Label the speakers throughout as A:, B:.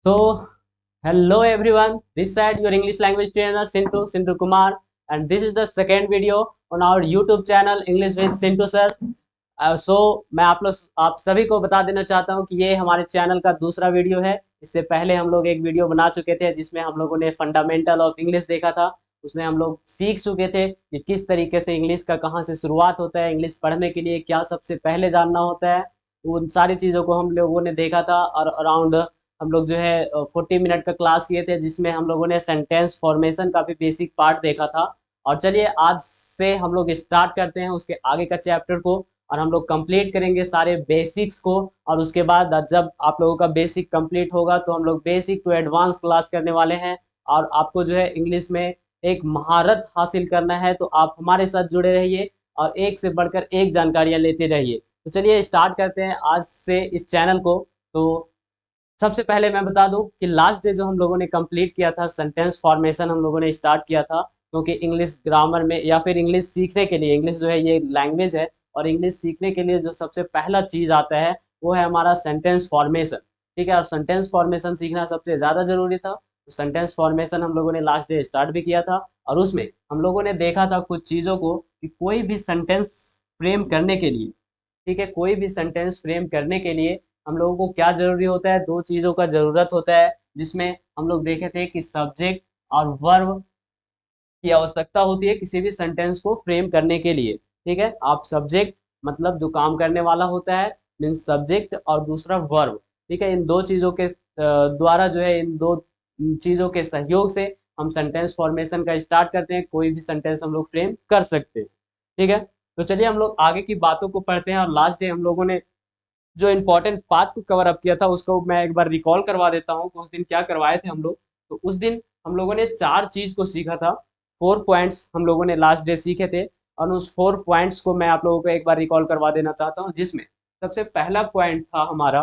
A: So, hello everyone. This side your English language trainer Sintu Kumar, and this is the second video on our YouTube channel English with Sintu sir. मैं आप सभी को बता देना चाहता हूं कि ये हमारे चैनल का दूसरा वीडियो है। इससे पहले हम लोग एक वीडियो बना चुके थे जिसमें हम लोगों ने फंडामेंटल ऑफ इंग्लिश देखा था। उसमें हम लोग सीख चुके थे कि किस तरीके से इंग्लिश का कहाँ से शुरुआत होता है, इंग्लिश पढ़ने के लिए क्या सबसे पहले जानना होता है। उन सारी चीज़ों को हम लोगों ने देखा था और अराउंड हम लोग जो है 40 मिनट का क्लास किए थे जिसमें हम लोगों ने सेंटेंस फॉर्मेशन का भी बेसिक पार्ट देखा था। और चलिए आज से हम लोग स्टार्ट करते हैं उसके आगे का चैप्टर को, और हम लोग कंप्लीट करेंगे सारे बेसिक्स को। और उसके बाद जब आप लोगों का बेसिक कंप्लीट होगा तो हम लोग बेसिक टू एडवांस क्लास करने वाले हैं। और आपको जो है इंग्लिश में एक महारत हासिल करना है तो आप हमारे साथ जुड़े रहिए और एक से बढ़कर एक जानकारियाँ लेते रहिए। तो चलिए स्टार्ट करते हैं आज से इस चैनल को। तो सबसे पहले मैं बता दूं कि लास्ट डे जो हम लोगों ने कंप्लीट किया था सेंटेंस फॉर्मेशन हम लोगों ने स्टार्ट किया था, क्योंकि इंग्लिश ग्रामर में या फिर इंग्लिश सीखने के लिए, इंग्लिश जो है ये लैंग्वेज है और इंग्लिश सीखने के लिए जो सबसे पहला चीज़ आता है वो है हमारा सेंटेंस फॉर्मेशन। ठीक है, और सेंटेंस फॉर्मेशन सीखना सबसे ज़्यादा ज़रूरी था। तो सेंटेंस फॉर्मेशन हम लोगों ने लास्ट डे स्टार्ट भी किया था और उसमें हम लोगों ने देखा था कुछ चीज़ों को कि कोई भी सेंटेंस फ्रेम करने के लिए, ठीक है, कोई भी सेंटेंस फ्रेम करने के लिए हम लोगों को क्या जरूरी होता है, दो चीज़ों का ज़रूरत होता है। जिसमें हम लोग देखे थे कि सब्जेक्ट और वर्ब की आवश्यकता होती है किसी भी सेंटेंस को फ्रेम करने के लिए। ठीक है, आप सब्जेक्ट मतलब जो काम करने वाला होता है मीन्स सब्जेक्ट, और दूसरा वर्ब। ठीक है, इन दो चीज़ों के द्वारा जो है, इन दो चीज़ों के सहयोग से हम सेंटेंस फॉर्मेशन का स्टार्ट करते हैं, कोई भी सेंटेंस हम लोग फ्रेम कर सकते हैं। ठीक है, तो चलिए हम लोग आगे की बातों को पढ़ते हैं। और लास्ट डे हम लोगों ने जो इम्पोर्टेंट पार्ट को कवर अप किया था उसको मैं एक बार रिकॉल करवा देता हूँ कि उस दिन क्या करवाए थे हम लोग। तो उस दिन हम लोगों ने चार चीज को सीखा था। 4 पॉइंट्स हम लोगों ने लास्ट डे सीखे थे, और उस 4 पॉइंट्स को मैं आप लोगों को एक बार रिकॉल करवा देना चाहता हूँ। जिसमें सबसे पहला पॉइंट था हमारा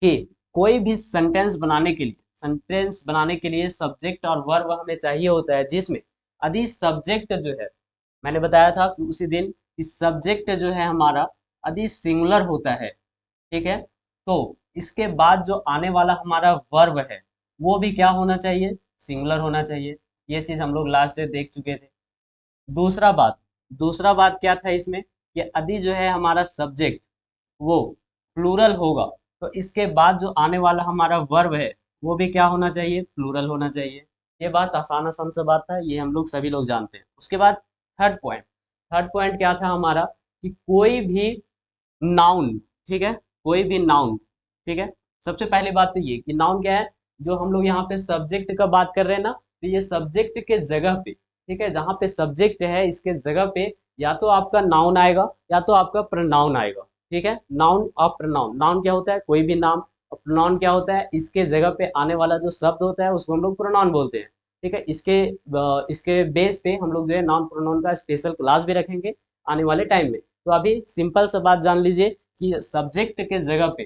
A: कि कोई भी सेंटेंस बनाने के लिए सब्जेक्ट और वर्ब हमें चाहिए होता है। जिसमें यदि सब्जेक्ट जो है, मैंने बताया था कि उसी दिन कि सब्जेक्ट जो है हमारा यदि सिंगुलर होता है, ठीक है, तो इसके बाद जो आने वाला हमारा वर्ब है वो भी क्या होना चाहिए, सिंगुलर होना चाहिए। ये चीज़ हम लोग लास्ट डे देख चुके थे। दूसरा बात दूसरा बात क्या था इसमें कि यदि जो है हमारा सब्जेक्ट वो प्लूरल होगा तो इसके बाद जो आने वाला हमारा वर्ब है वो भी क्या होना चाहिए, प्लूरल होना चाहिए। ये बात आसान आसान सा बात है, ये हम लोग सभी लोग जानते हैं। उसके बाद थर्ड पॉइंट क्या था हमारा कि कोई भी नाउन, ठीक है, कोई भी नाउन, ठीक है। सबसे पहली बात तो ये कि नाउन क्या है, जो हम लोग यहाँ पे सब्जेक्ट का बात कर रहे हैं ना, तो ये सब्जेक्ट के जगह पे, ठीक है, जहाँ पे सब्जेक्ट है इसके जगह पे या तो आपका नाउन आएगा या तो आपका प्रोनाउन आएगा। ठीक है, नाउन और प्रोनाउन। नाउन क्या होता है, कोई भी नाम, और प्रोनाउन क्या होता है, इसके जगह पे आने वाला जो शब्द होता है उसको हम लोग प्रोनाउन बोलते हैं। ठीक है, इसके बेस पे हम लोग जो है नाउन प्रोनाउन का स्पेशल क्लास भी रखेंगे आने वाले टाइम में। तो अभी सिंपल सा बात जान लीजिए कि सब्जेक्ट के जगह पे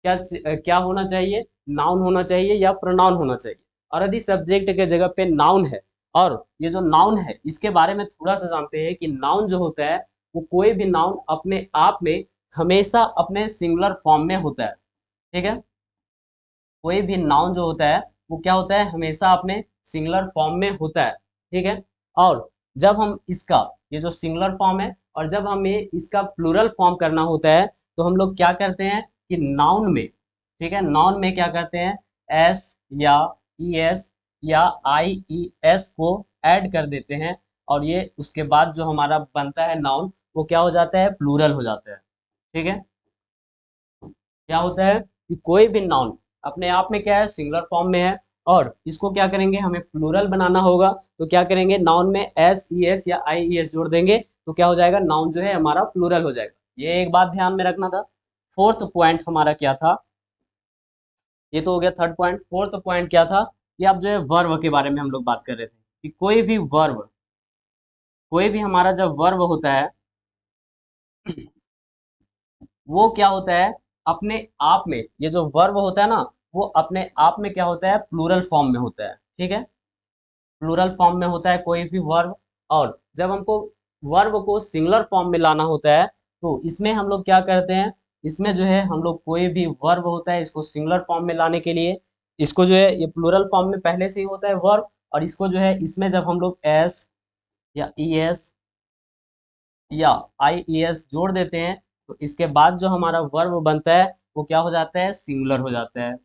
A: क्या होना चाहिए, नाउन होना चाहिए या प्रोनाउन होना चाहिए। और यदि सब्जेक्ट के जगह पे नाउन है, और ये जो नाउन है इसके बारे में थोड़ा सा जानते हैं कि नाउन जो होता है वो कोई भी नाउन अपने आप में हमेशा अपने सिंगुलर फॉर्म में होता है। ठीक है, कोई भी नाउन जो होता है वो क्या होता है, हमेशा अपने सिंगुलर फॉर्म में होता है। ठीक है, और जब हम इसका, ये जो सिंगुलर फॉर्म है, और जब हमें इसका प्लूरल फॉर्म करना होता है तो हम लोग क्या करते हैं कि नाउन में, ठीक है, नाउन में क्या करते हैं, एस या ई एस या आई ई एस को ऐड कर देते हैं, और ये उसके बाद जो हमारा बनता है नाउन वो क्या हो जाता है, प्लूरल हो जाता है। ठीक है, क्या होता है कि कोई भी नाउन अपने आप में क्या है, सिंगुलर फॉर्म में है, और इसको क्या करेंगे, हमें प्लूरल बनाना होगा तो क्या करेंगे, नाउन में एस ई एस या आई ई एस जोड़ देंगे तो क्या हो जाएगा, नाउन जो है हमारा प्लूरल हो जाएगा। ये एक बात ध्यान में रखना था। फोर्थ पॉइंट हमारा क्या था, ये तो हो गया थर्ड पॉइंट। फोर्थ पॉइंट क्या था कि अब जो है वर्ब के बारे में हम लोग बात कर रहे थे कि कोई भी हमारा जब वर्ब होता है वो क्या होता है, अपने आप में, ये जो वर्ब होता है ना वो अपने आप में क्या होता है, प्लूरल फॉर्म में होता है। ठीक है, प्लूरल फॉर्म में होता है कोई भी वर्ब। और जब हमको वर्ब को सिंगुलर फॉर्म में लाना होता है तो इसमें हम लोग क्या करते हैं, इसमें जो है हम लोग कोई भी वर्ब होता है इसको सिंगुलर फॉर्म में लाने के लिए, इसको जो है ये प्लूरल फॉर्म में पहले से ही होता है वर्ब, और इसको जो है इसमें जब हम लोग एस या ई एस या आई ई एस जोड़ देते हैं तो इसके बाद जो हमारा वर्ब बनता है वो क्या हो जाता है, सिंगुलर हो जाता है।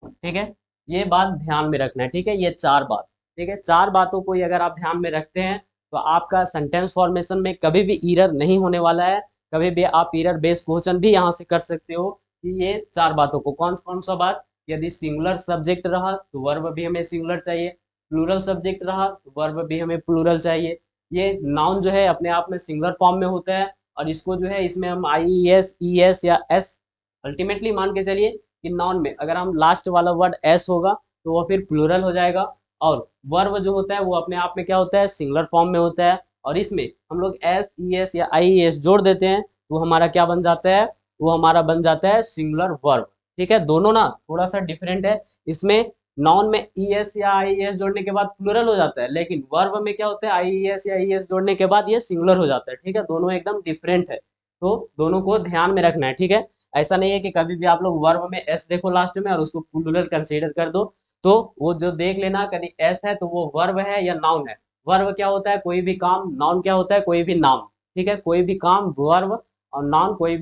A: ठीक है, ये बात ध्यान में रखना है। ठीक है, ये चार बात, ठीक है, चार बातों को ही अगर आप ध्यान में रखते हैं तो आपका सेंटेंस फॉर्मेशन में कभी भी एरर नहीं होने वाला है। कभी भी आप एरर बेस्ड क्वेश्चन भी यहाँ से कर सकते हो कि ये चार बातों को, कौन कौन सा बात, यदि सिंगुलर सब्जेक्ट रहा तो वर्ब भी हमें सिंगुलर चाहिए, प्लूरल सब्जेक्ट रहा तो वर्ब भी हमें प्लूरल चाहिए, ये नाउन जो है अपने आप में सिंगुलर फॉर्म में होता है, और इसको जो है इसमें हम आई एस ई एस या एस, अल्टीमेटली मान के चलिए कि नाउन में अगर हम लास्ट वाला वर्ड एस होगा तो वो फिर प्लूरल हो जाएगा, और वर्ब जो होता है वो अपने आप में क्या होता है, सिंगुलर फॉर्म में होता है, और इसमें हम लोग एस ई एस या आई एस जोड़ देते हैं तो हमारा क्या बन जाता है, वो हमारा बन जाता है सिंगुलर वर्ब। ठीक है, दोनों ना थोड़ा सा डिफरेंट है, इसमें नाउन में ई एस या आई एस जोड़ने के बाद प्लूरल हो जाता है, लेकिन वर्ब में क्या होता है, आई एस या ई एस जोड़ने के बाद ये सिंगुलर हो जाता है। ठीक है, दोनों एकदम डिफरेंट है, तो दोनों को ध्यान में रखना है। ठीक है, ऐसा नहीं है कि कभी भी आप लोग वर्ब में एस देखो लास्ट में और उसको प्लूरल कंसीडर कर दो, तो वो जो देख लेना कभी एस है तो वो वर्ब है या नाउन है। वर्ब क्या होता है, कोई भी काम, नाउन क्या होता है, कोई भी नाम। ठीक है, कोई भी काम वर्ब, और नाउन कोई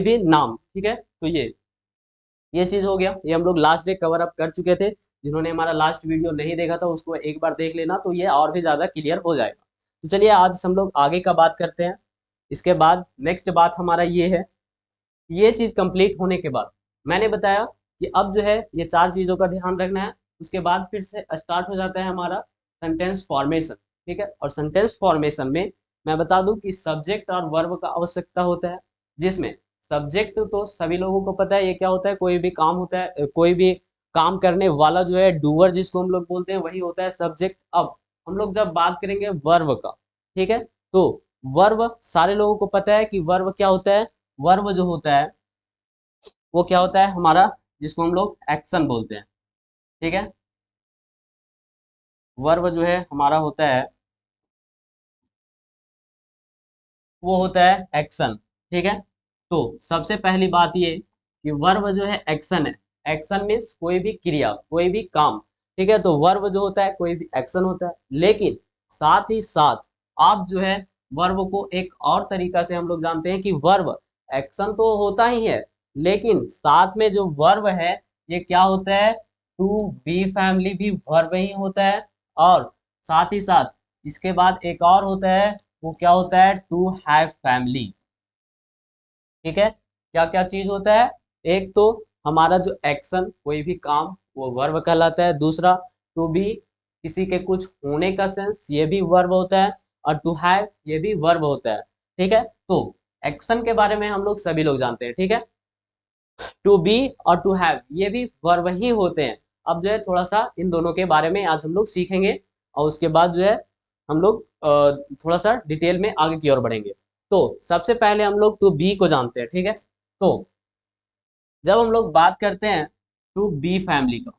A: भी नाम। ठीक है, तो ये चीज हो गया, ये हम लोग लास्ट डे कवर अप कर चुके थे, जिन्होंने हमारा लास्ट वीडियो नहीं देखा था उसको एक बार देख लेना तो ये और भी ज्यादा क्लियर हो जाएगा। तो चलिए आज हम लोग आगे का बात करते हैं। इसके बाद नेक्स्ट बात हमारा ये है, ये चीज कंप्लीट होने के बाद मैंने बताया कि अब जो है ये चार चीजों का ध्यान रखना है, उसके बाद फिर से स्टार्ट हो जाता है हमारा सेंटेंस फॉर्मेशन। ठीक है, और सेंटेंस फॉर्मेशन में मैं बता दूं कि सब्जेक्ट और वर्ब का आवश्यकता होता है, जिसमें सब्जेक्ट तो सभी लोगों को पता है ये क्या होता है, कोई भी काम होता है, कोई भी काम करने वाला जो है डूअर जिसको हम लोग बोलते हैं वही होता है सब्जेक्ट। अब हम लोग जब बात करेंगे वर्ब का, ठीक है, तो वर्ब सारे लोगों को पता है कि वर्ब क्या होता है, वर्ब जो होता है वो क्या होता है हमारा, जिसको हम लोग एक्शन बोलते हैं। ठीक है, वर्ब जो है हमारा होता है वो होता है एक्शन। ठीक है, तो सबसे पहली बात ये कि वर्ब जो है एक्शन है, एक्शन मीन्स कोई भी क्रिया, कोई भी काम। ठीक है, तो वर्ब जो होता है कोई भी एक्शन होता है, लेकिन साथ ही साथ आप जो है वर्ब को एक और तरीका से हम लोग जानते हैं कि वर्ब एक्शन तो होता ही है, लेकिन साथ में जो वर्ब है ये क्या होता है, टू बी फैमिली भी वर्ब ही होता है, और साथ ही साथ इसके बाद एक और होता है वो क्या होता है, टू हैव फैमिली। ठीक है, क्या क्या चीज होता है, एक तो हमारा जो एक्शन कोई भी काम वो वर्ब कहलाता है, दूसरा टू बी किसी के कुछ होने का सेंस ये भी वर्ब होता है, और टू हैव ये भी वर्ब होता है। ठीक है, तो एक्शन के बारे में हम लोग सभी लोग जानते हैं। ठीक है, टू बी और टू हैव ये भी वर्ब ही होते हैं। अब जो है थोड़ा सा इन दोनों के बारे में आज हम लोग सीखेंगे, और उसके बाद जो है हम लोग थोड़ा सा डिटेल में आगे की ओर बढ़ेंगे। तो सबसे पहले हम लोग टू बी को जानते हैं। ठीक है, तो जब हम लोग बात करते हैं टू बी फैमिली का,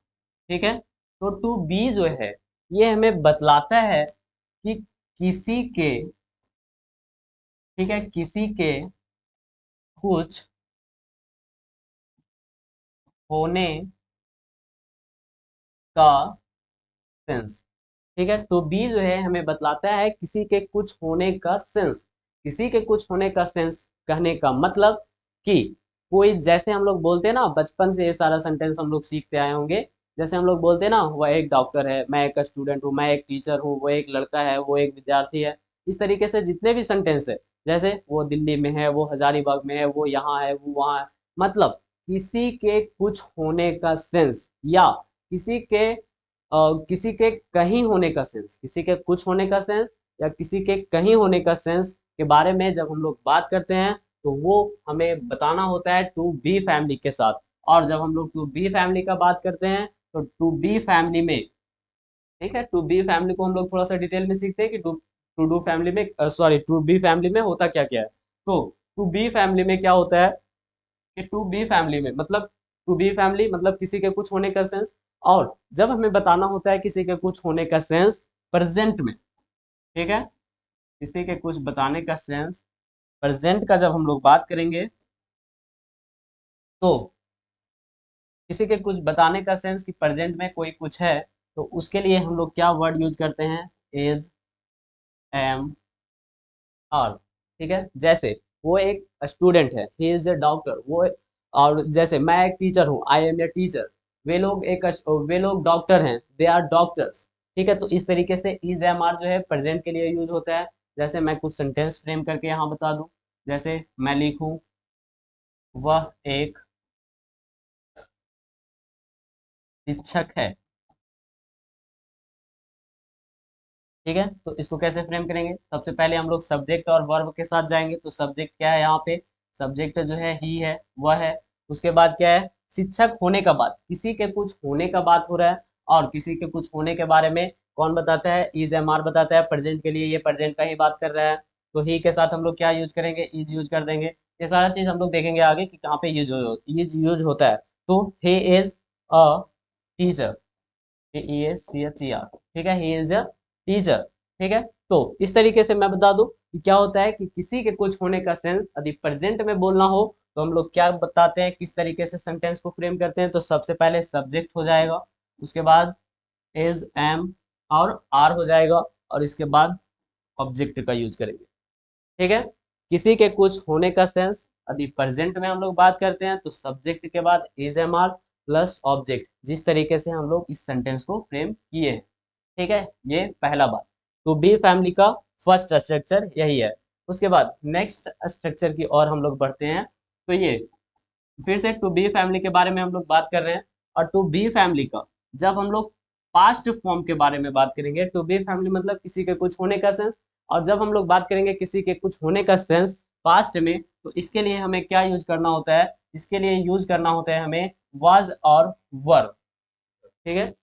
A: ठीक है, तो टू बी जो है ये हमें बतलाता है कि किसी के, ठीक है, किसी के कुछ होने का सेंस। ठीक है, तो बी जो है हमें बतलाता है किसी के कुछ होने का सेंस। किसी के कुछ होने का सेंस कहने का मतलब कि कोई, जैसे हम लोग बोलते हैं ना बचपन से ये सारा सेंटेंस हम लोग सीखते आए होंगे, जैसे हम लोग बोलते हैं ना वह एक डॉक्टर है, मैं एक स्टूडेंट हूँ, मैं एक टीचर हूँ, वो एक लड़का है, वो एक विद्यार्थी है। इस तरीके से जितने भी सेंटेंस है, जैसे वो दिल्ली में है, वो हजारीबाग में है, वो यहाँ है, वो वहाँ है, मतलब किसी के कुछ होने का सेंस, या किसी के किसी के कहीं होने का सेंस, किसी के कुछ होने का सेंस या किसी के कहीं होने का सेंस के बारे में जब हम लोग बात करते हैं तो वो हमें बताना होता है टू बी फैमिली के साथ। और जब हम लोग टू बी फैमिली का बात करते हैं तो टू बी फैमिली में, ठीक है, टू बी फैमिली को हम लोग थोड़ा सा डिटेल में सीखते हैं कि टू टू डू फैमिली में, सॉरी, टू बी फैमिली में होता क्या क्या है। तो टू बी फैमिली में क्या होता है कि टू बी फैमिली में मतलब, टू बी फैमिली मतलब किसी के कुछ होने का सेंस, और जब हमें बताना होता है किसी के कुछ होने का सेंस प्रेजेंट में, ठीक है, किसी के कुछ बताने का सेंस प्रेजेंट का जब हम लोग बात करेंगे तो किसी के कुछ बताने का सेंस कि प्रेजेंट में कोई कुछ है, तो उसके लिए हम लोग क्या वर्ड यूज करते हैं, इज, एम, आर। ठीक है, जैसे वो एक स्टूडेंट है, ही इज अ डॉक्टर, वो, और जैसे मैं एक टीचर हूँ, आई एम ए टीचर, वे लोग डॉक्टर हैं, दे आर डॉक्टर्स। ठीक है, तो इस तरीके से इज एम आर जो है प्रेजेंट के लिए यूज होता है। जैसे मैं कुछ सेंटेंस फ्रेम करके यहाँ बता दूं, जैसे मैं लिखूं वह एक शिक्षक है। ठीक है, तो इसको कैसे फ्रेम करेंगे, सबसे पहले हम लोग सब्जेक्ट और वर्ब के साथ जाएंगे। तो सब्जेक्ट क्या है यहाँ पे, सब्जेक्ट जो है ही है, वह है। उसके बाद क्या है, शिक्षक होने का बात, किसी के कुछ होने का बात हो रहा है, और किसी के कुछ होने के बारे में कौन बताता है, इज एम आर बताता है। प्रेजेंट के लिए ये प्रेजेंट का ही बात कर रहा है, तो ही के साथ हम लोग क्या यूज करेंगे, इज यूज कर देंगे। ये सारा चीज हम लोग देखेंगे आगे कि कहाँ पे यूज होता है। तो he is a teacher, AEACHER। ठीक है, ही इज अ टीचर। ठीक है, तो इस तरीके से मैं बता दूं कि क्या होता है कि किसी के कुछ होने का सेंस यदि प्रेजेंट में बोलना हो तो हम लोग क्या बताते हैं, किस तरीके से सेंटेंस को फ्रेम करते हैं। तो सबसे पहले सब्जेक्ट हो जाएगा, उसके बाद इज, एम और आर हो जाएगा, और इसके बाद ऑब्जेक्ट का यूज करेंगे। ठीक है, किसी के कुछ होने का सेंस यदि प्रेजेंट में हम लोग बात करते हैं तो सब्जेक्ट के बाद is, am, are plus object, जिस तरीके से हम लोग इस सेंटेंस को फ्रेम किए हैं। ठीक है, ये पहला बात। तो बी फैमिली का फर्स्ट स्ट्रक्चर यही है। उसके बाद नेक्स्ट स्ट्रक्चर की ओर हम लोग बढ़ते हैं। तो ये फिर से टू बी फैमिली के बारे में हम लोग बात कर रहे हैं, और टू बी फैमिली का जब हम लोग पास्ट फॉर्म के बारे में बात करेंगे, टू बी फैमिली मतलब किसी के कुछ होने का सेंस, और जब हम लोग बात करेंगे किसी के कुछ होने का सेंस पास्ट में, तो इसके लिए हमें क्या यूज करना होता है, इसके लिए यूज करना होता है हमें वाज और वर। ठीक है,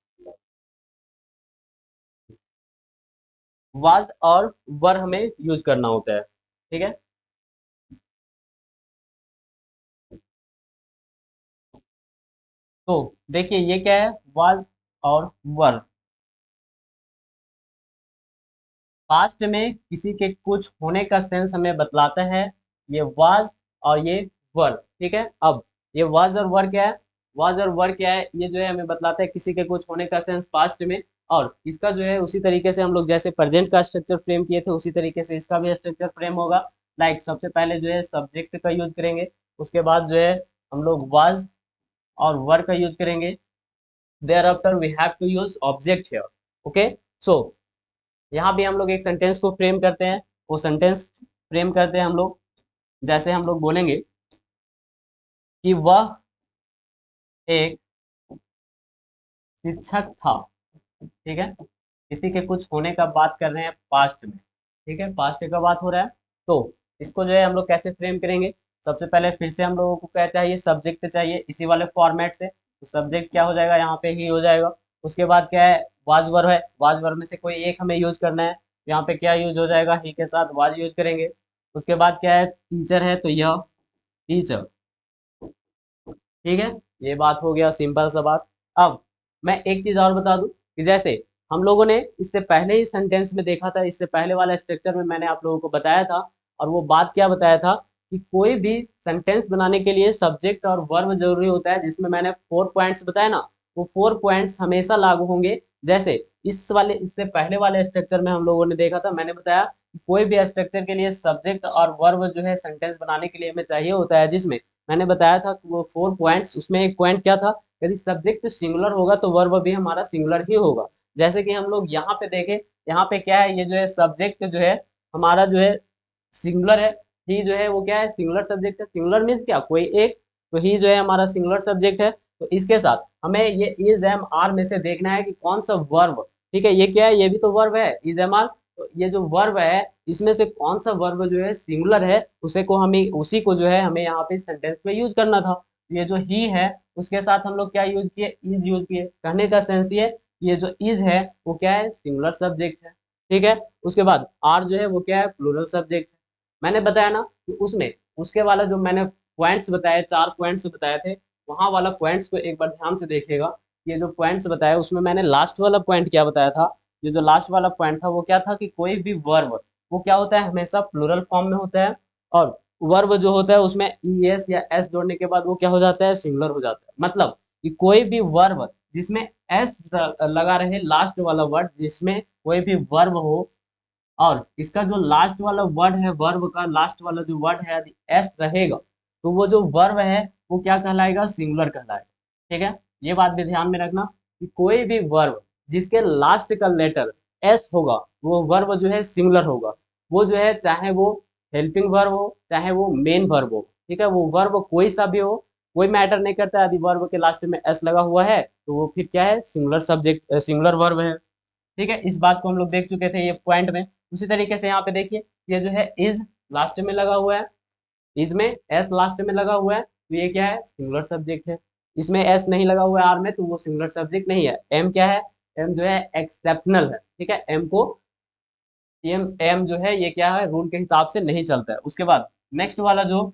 A: वाज और वर हमें यूज करना होता है। ठीक है, तो देखिए ये क्या है, वाज और वर। पास्ट में किसी के कुछ होने का सेंस हमें बतलाता है ये वाज और ये वर। ठीक है, अब ये वाज और वर क्या है, वाज और वर क्या है, ये जो है हमें बतलाता है किसी के कुछ होने का सेंस पास्ट में। और इसका जो है उसी तरीके से हम लोग जैसे प्रेजेंट का स्ट्रक्चर फ्रेम किए थे उसी तरीके से इसका भी स्ट्रक्चर फ्रेम होगा। लाइक सबसे पहले जो है सब्जेक्ट का यूज करेंगे, उसके बाद जो है हम लोग वाज और वर का यूज करेंगे, thereafter we have to use object here. Okay, so यहाँ भी हम लोग एक सेंटेंस को फ्रेम करते हैं। वो सेंटेंस फ्रेम करते हैं हम लोग, जैसे हम लोग बोलेंगे कि वह एक शिक्षक था। ठीक है, किसी के कुछ होने का बात कर रहे हैं पास्ट में। ठीक है, पास्ट का बात हो रहा है, तो इसको जो है हम लोग कैसे फ्रेम करेंगे, सबसे पहले फिर से हम लोगों को कहता है ये सब्जेक्ट चाहिए इसी वाले फॉर्मेट से, तो सब्जेक्ट क्या हो जाएगा, यहाँ पे ही हो जाएगा। उसके बाद क्या है, वाज वर्ब है, वाज वर्ब में से कोई एक हमें यूज करना है, यहाँ पे क्या यूज हो जाएगा, ही के साथ वाज यूज करेंगे। उसके बाद क्या है, टीचर है तो यह टीचर। ठीक है, ये बात हो गया, सिंपल सा बात। अब मैं एक चीज और बता दूं कि जैसे हम लोगों ने इससे पहले ही सेंटेंस में देखा था, इससे पहले वाला स्ट्रक्चर में मैंने आप लोगों को बताया था, और वो बात क्या बताया था कि कोई भी सेंटेंस बनाने के लिए सब्जेक्ट और वर्ब जरूरी होता है, जिसमें मैंने 4 पॉइंट्स बताया ना, वो 4 पॉइंट्स हमेशा लागू होंगे। जैसे इस वाले इससे पहले वाले स्ट्रक्चर में हम लोगों ने देखा था, मैंने बताया कि कोई भी स्ट्रक्चर के लिए सब्जेक्ट और वर्ब जो है सेंटेंस बनाने के लिए हमें चाहिए होता है, जिसमें मैंने बताया था कि वो 4 पॉइंट्स, उसमें एक पॉइंट क्या था, यदि सब्जेक्ट सिंगुलर होगा तो वर्ब भी हमारा सिंगुलर ही होगा। जैसे कि हम लोग यहाँ पे देखें, यहाँ पे क्या है, ये जो है सब्जेक्ट जो है हमारा जो है सिंगुलर है, ही जो है वो क्या है, सिंगुलर सब्जेक्ट है। सिंगुलर मीन्स क्या, कोई एक, तो ही जो है हमारा सिंगुलर सब्जेक्ट है। तो इसके साथ हमें ये इज एम आर में से देखना है कि कौन सा वर्ब, ठीक है, ये क्या है, ये भी तो वर्ब है, इज एम आर। तो ये जो वर्ब है इसमें से कौन सा वर्ब जो है सिंगुलर है, उसे को हमें उसी को जो है हमें यहाँ पे सेंटेंस में यूज करना था। ये जो ही है उसके साथ हम लोग क्या यूज किए, इज यूज किए। कहने का सेंस ये जो इज है वो क्या है, सिंगुलर सब्जेक्ट है। ठीक है, उसके बाद आर जो है वो क्या है, प्लूरल सब्जेक्ट है। मैंने बताया ना कि उसमें उसके वाला जो मैंने पॉइंट्स बताए, 4 पॉइंट्स बताए थे, वहां वाला पॉइंट्स को एक बार ध्यान से देखिएगा। ये जो पॉइंट्स बताया उसमें मैंने लास्ट वाला पॉइंट क्या बताया था, ये जो लास्ट वाला पॉइंट था वो क्या था कि कोई भी वर्ब वो क्या होता है, हमेशा प्लूरल फॉर्म में होता है, और वर्ब जो होता है उसमें es या s जोड़ने के बाद वो क्या हो जाता है, सिंगुलर हो जाता है। मतलब कि कोई भी वर्ब जिसमें s लगा रहे, लास्ट वाला वर्ड जिसमें कोई भी वर्ब हो और इसका जो लास्ट वाला वर्ड है, वर्ब का लास्ट वाला जो वर्ड है यदि एस रहेगा तो वो जो वर्ब है वो क्या कहलाएगा, सिंगुलर कहलाएगा। ठीक है, ये बात भी ध्यान में रखना कि कोई भी वर्ब जिसके लास्ट का लेटर एस होगा वो वर्ब जो है सिंगुलर होगा। वो जो है चाहे वो हेल्पिंग वर्ब हो चाहे वो मेन वर्ब हो, ठीक है, वो वर्ब कोई सा भी हो, कोई मैटर नहीं करता। यदि वर्ब के लास्ट में एस लगा हुआ है तो वो फिर क्या है, सिंगुलर सब्जेक्ट, सिंगुलर वर्ब है। ठीक है, इस बात को हम लोग देख चुके थे ये पॉइंट में। उसी तरीके से यहाँ पे देखिए ये जो है इज लास्ट में लगा हुआ है, इज में एस लास्ट में लगा हुआ है तो ये क्या है, सिंगुलर सब्जेक्ट है। इसमें एस नहीं लगा हुआ है आर में तो वो सिंगुलर सब्जेक्ट नहीं है। एम क्या है, एम जो है एक्सेप्शनल है। ठीक है, एम को एम एम जो है ये क्या है, रूल के हिसाब से नहीं चलता है। उसके बाद नेक्स्ट वाला जो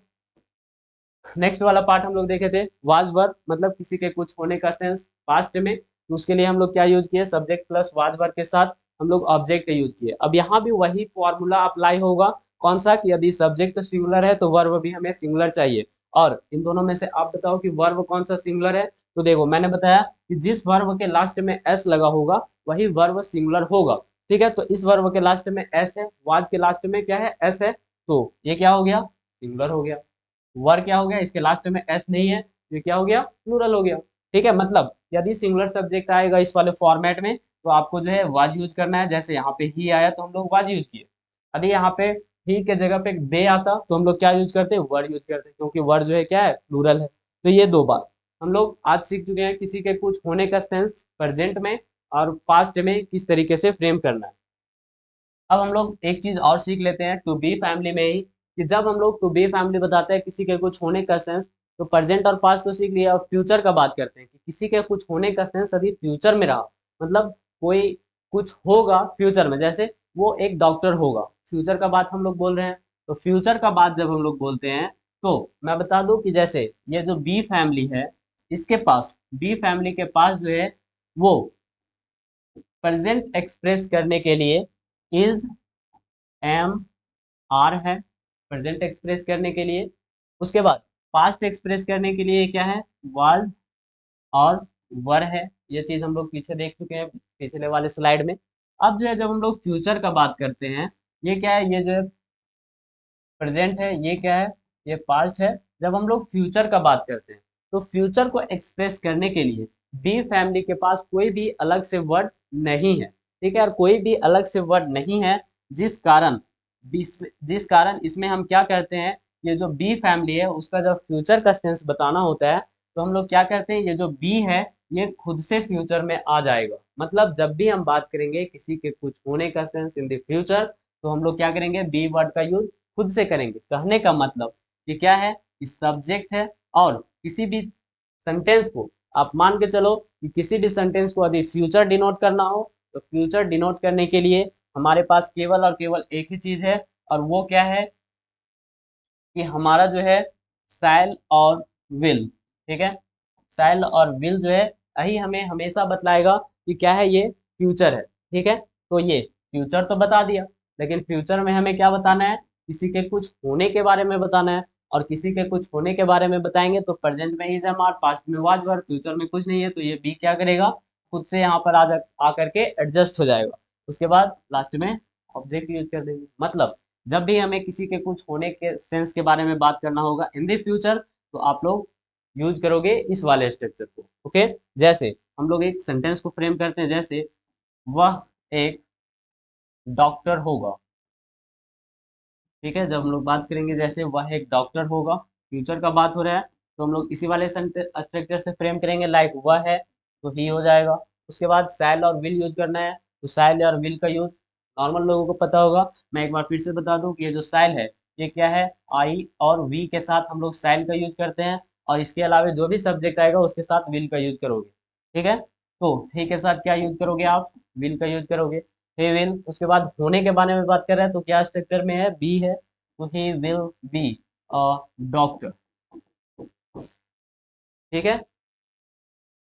A: नेक्स्ट वाला पार्ट हम लोग देखे थे वाज वर्ब, मतलब किसी के कुछ होने का सेंस पास्ट में, तो उसके लिए हम लोग क्या यूज किए, सब्जेक्ट प्लस वाज वर्ब के साथ हम लोग ऑब्जेक्ट यूज किए। अब यहाँ भी वही फॉर्मूला अप्लाई होगा, कौन सा, कि यदि सब्जेक्ट सिंगुलर है तो वर्ब भी हमें सिंगुलर चाहिए। और इन दोनों में से आप बताओ कि वर्ब कौन सा सिंगुलर है। तो देखो मैंने बताया कि जिस वर्ब के लास्ट में एस लगा होगा वही वर्ब सिंगुलर होगा। ठीक है, तो इस वर्ब के लास्ट में एस है, वाज के लास्ट में क्या है, एस है, तो ये क्या हो गया, सिंगुलर हो गया। वर क्या हो गया, इसके लास्ट में एस नहीं है, ये क्या हो गया, प्लूरल हो गया। ठीक है, मतलब यदि सिंगुलर सब्जेक्ट आएगा इस वाले फॉर्मेट में तो आपको जो है वाज यूज करना है। जैसे यहाँ पे ही आया तो हम लोग वाज यूज किए। यदि यहाँ पे ही के जगह पे दे आता तो हम लोग क्या यूज करते, वर यूज करते, क्योंकि वर जो है क्या है, प्लूरल है। तो ये दो बात हम लोग आज सीख चुके हैं, किसी के कुछ होने का सेंस प्रेजेंट में और पास्ट में किस तरीके से फ्रेम करना है। अब हम लोग एक चीज और सीख लेते हैं टू बी फैमिली में ही, कि जब हम लोग टू बी फैमिली बताते हैं किसी के कुछ होने का सेंस, तो प्रेजेंट और पास्ट तो सीख लिया, और फ्यूचर का बात करते हैं कि किसी के कुछ होने का सेंस अभी फ्यूचर में रहा, मतलब कोई कुछ होगा फ्यूचर में, जैसे वो एक डॉक्टर होगा, फ्यूचर का बात हम लोग बोल रहे हैं। तो फ्यूचर का बात जब हम लोग बोलते हैं तो मैं बता दूं कि जैसे ये जो बी फैमिली है, इसके पास, बी फैमिली के पास जो है वो प्रेजेंट एक्सप्रेस करने के लिए इज, एम, आर है, प्रेजेंट एक्सप्रेस करने के लिए। उसके बाद पास्ट एक्सप्रेस करने के लिए क्या है, वाज और वर है। ये चीज हम लोग पीछे देख चुके हैं पिछले वाले स्लाइड में। अब जो है जब हम लोग फ्यूचर का बात करते हैं, ये क्या है, ये जो है प्रेजेंट है, ये क्या है, ये पास्ट है। जब हम लोग फ्यूचर का बात करते हैं तो फ्यूचर को एक्सप्रेस करने के लिए बी फैमिली के पास कोई भी अलग से वर्ड नहीं है। ठीक है, और कोई भी अलग से वर्ड नहीं है, जिस कारण जिस कारण इसमें हम क्या कहते हैं, ये जो बी फैमिली है उसका जब फ्यूचर का सेंस बताना होता है तो हम लोग क्या करते हैं, ये जो बी है ये खुद से फ्यूचर में आ जाएगा। मतलब जब भी हम बात करेंगे किसी के कुछ होने का सेंस इन द फ्यूचर तो हम लोग क्या करेंगे, बी वर्ड का यूज खुद से करेंगे। कहने का मतलब कि क्या है, कि सब्जेक्ट है, और किसी भी सेंटेंस को आप मान के चलो कि किसी भी सेंटेंस को यदि फ्यूचर डिनोट करना हो तो फ्यूचर डिनोट करने के लिए हमारे पास केवल और केवल एक ही चीज है, और वो क्या है, कि हमारा जो है शैल और विल। ठीक है, शैल और विल जो है यही हमें हमेशा बतलाएगा कि क्या है, ये फ्यूचर है। ठीक है, तो ये फ्यूचर तो बता दिया, लेकिन फ्यूचर में हमें क्या बताना है, किसी के कुछ होने के बारे में बताना है। और किसी के कुछ होने के बारे में बताएंगे तो प्रेजेंट में इज एम आर, पास्ट में वाज वर, फ्यूचर में कुछ नहीं है तो ये बी क्या करेगा, खुद से यहाँ पर आ करके एडजस्ट हो जाएगा। उसके बाद लास्ट में ऑब्जेक्ट यूज कर देंगे। मतलब जब भी हमें किसी के कुछ होने के सेंस के बारे में बात करना होगा इन द फ्यूचर तो आप लोग यूज करोगे इस वाले स्ट्रक्चर को। ओके, जैसे हम लोग एक सेंटेंस को फ्रेम करते हैं, जैसे वह एक डॉक्टर होगा। ठीक है, जब हम लोग बात करेंगे जैसे वह एक डॉक्टर होगा, फ्यूचर का बात हो रहा है तो हम लोग इसी वाले स्ट्रक्चर से फ्रेम करेंगे, लाइक वह है तो ही हो जाएगा। उसके बाद शैल और विल यूज करना है तो शैल और विल का यूज नॉर्मल लोगों को पता होगा। मैं एक बार फिर से बता दूं कि ये जो शैल है ये क्या है, आई और वी के साथ हम लोग शैल का यूज करते हैं, और इसके अलावा जो भी सब्जेक्ट आएगा उसके साथ विल का यूज करोगे। ठीक है, तो ही के साथ क्या यूज करोगे आप, विल का यूज करोगे, ही विल। उसके बाद होने के बारे में बात कर रहे हैं तो क्या स्ट्रक्चर में है, बी है, तो he will be a doctor. ठीक है,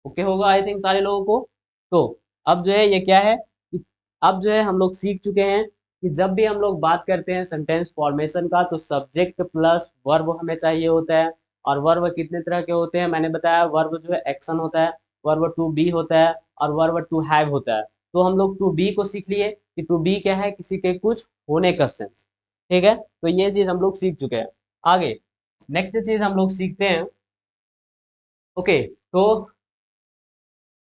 A: ओके होगा आई थिंक सारे लोगों को। तो अब जो है ये क्या है कि अब जो है हम लोग सीख चुके हैं कि जब भी हम लोग बात करते हैं सेंटेंस फॉर्मेशन का तो सब्जेक्ट प्लस वर्ब हमें चाहिए होता है। और वर्ब कितने तरह के होते हैं मैंने बताया, वर्ब जो है एक्शन होता है, वर्ब टू बी होता है और वर्ब टू हैव होता है। तो हम लोग टू बी को सीख लिए कि टू बी क्या है, किसी के कुछ होने का सेंस। ठीक है, तो ये चीज हम लोग सीख चुके हैं। आगे नेक्स्ट चीज हम लोग सीखते हैं। ओके, तो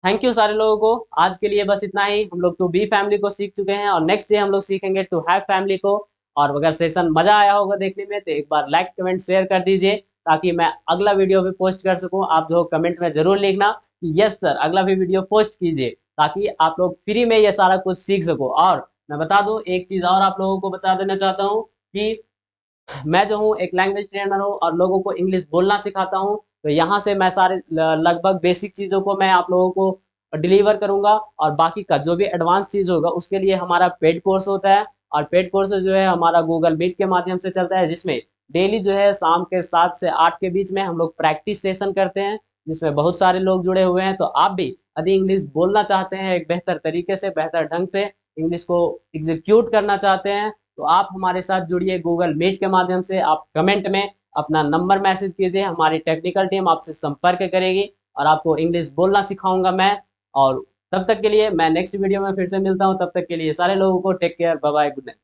A: थैंक यू सारे लोगों को, आज के लिए बस इतना ही। हम लोग टू बी फैमिली को सीख चुके हैं और नेक्स्ट डे हम लोग सीखेंगे टू हैव फैमिली को। और अगर सेशन मजा आया होगा देखने में तो एक बार लाइक कमेंट शेयर कर दीजिए, ताकि मैं अगला वीडियो भी पोस्ट कर सकूं। आप जो कमेंट में जरूर लिखना कि यस सर अगला भी वीडियो पोस्ट कीजिए, ताकि आप लोग फ्री में ये सारा कुछ सीख सको। और मैं बता दूं एक चीज और आप लोगों को बता देना चाहता हूँ कि मैं जो हूँ एक लैंग्वेज ट्रेनर हूँ और लोगों को इंग्लिश बोलना सिखाता हूँ। तो यहाँ से मैं सारे लगभग बेसिक चीज़ों को मैं आप लोगों को डिलीवर करूंगा, और बाकी का जो भी एडवांस चीज़ होगा उसके लिए हमारा पेड कोर्स होता है। और पेड कोर्स जो है हमारा गूगल मीट के माध्यम से चलता है, जिसमें डेली जो है शाम के 7 से 8 के बीच में हम लोग प्रैक्टिस सेशन करते हैं, जिसमें बहुत सारे लोग जुड़े हुए हैं। तो आप भी यदि इंग्लिश बोलना चाहते हैं एक बेहतर तरीके से, बेहतर ढंग से इंग्लिश को एग्जीक्यूट करना चाहते हैं, तो आप हमारे साथ जुड़िए गूगल मीट के माध्यम से। आप कमेंट में अपना नंबर मैसेज कीजिए, हमारी टेक्निकल टीम आपसे संपर्क करेगी और आपको इंग्लिश बोलना सिखाऊंगा मैं। और तब तक के लिए मैं नेक्स्ट वीडियो में फिर से मिलता हूं, तब तक के लिए सारे लोगों को take care, bye bye, good night.